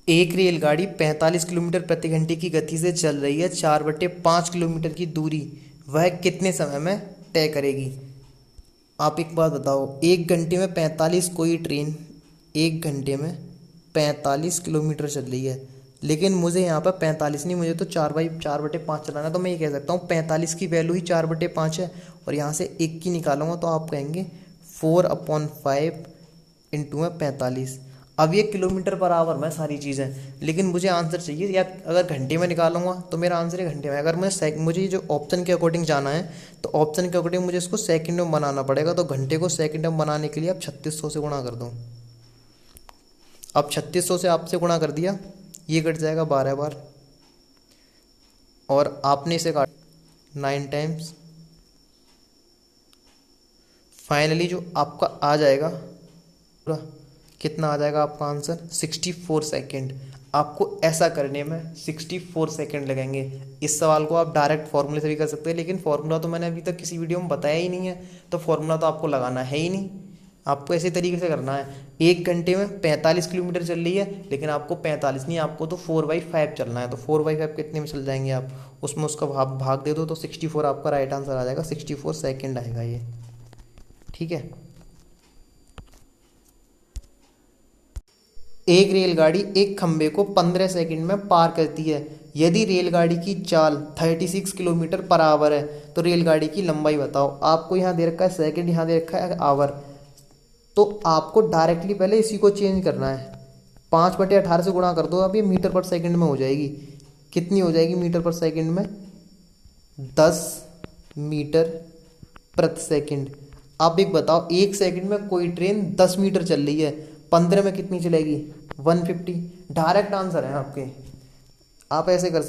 एक रेलगाड़ी 45 किलोमीटर प्रति घंटे की गति से चल रही है, 4/5 किलोमीटर की दूरी वह कितने समय में तय करेगी। आप एक बात बताओ, एक घंटे में 45, कोई ट्रेन एक घंटे में 45 किलोमीटर चल रही है, लेकिन मुझे यहाँ पर 45 नहीं, मुझे तो 4/5 चलाना है। तो मैं ये कह सकता हूँ 45 की वैल्यू ही 4/5 है, और यहाँ से एक की निकालूंगा तो आप कहेंगे 4/5 इंटू में 45। अब ये किलोमीटर पर आवर में सारी चीज़ें, लेकिन मुझे आंसर चाहिए, या अगर घंटे में निकालूंगा तो मेरा आंसर है घंटे में। अगर मुझे जो ऑप्शन के अकॉर्डिंग जाना है, तो ऑप्शन के अकॉर्डिंग मुझे इसको सेकंड में बनाना पड़ेगा। तो घंटे को सेकंड में बनाने के लिए अब 3600 से गुणा कर दो। अब 3600 से आपसे गुणा कर दिया, ये कट जाएगा 12 बार, और आपने इसे काट 9 टाइम्स। फाइनली जो आपका आ जाएगा पूरा, कितना आ जाएगा आपका आंसर, 64 सेकेंड। आपको ऐसा करने में 64 सेकेंड लगेंगे। इस सवाल को आप डायरेक्ट फॉर्मूले से भी कर सकते हैं, लेकिन फॉर्मूला तो मैंने अभी तक किसी वीडियो में बताया ही नहीं है, तो फॉर्मूला तो आपको लगाना है ही नहीं। आपको ऐसे तरीके से करना है, एक घंटे में 45 किलोमीटर चल रही है, लेकिन आपको 45 नहीं, आपको तो 4/5 चलना है। तो 4/5 कितने में चल जाएंगे आप, उसमें उसका भाग भाग दे दो, तो 64 आपका राइट आंसर आ जाएगा। 64 सेकेंड आएगा ये, ठीक है। एक रेलगाड़ी एक खंभे को 15 सेकंड में पार करती है। यदि रेलगाड़ी की चाल 36 किलोमीटर पर आवर है, तो रेलगाड़ी की लंबाई बताओ। आपको यहाँ दे रखा है सेकंड, यहाँ दे रखा है आवर, तो आपको डायरेक्टली पहले इसी को चेंज करना है। 5/18 से गुणा कर दो, अब ये मीटर पर सेकंड में हो जाएगी। कितनी हो जाएगी मीटर पर सेकंड में, 10 मीटर प्रति सेकंड। आप एक बताओ, एक सेकंड में कोई ट्रेन 10 मीटर चल रही है, 15 में कितनी चलेगी, 150। डायरेक्ट आंसर है आपके, आप ऐसे कर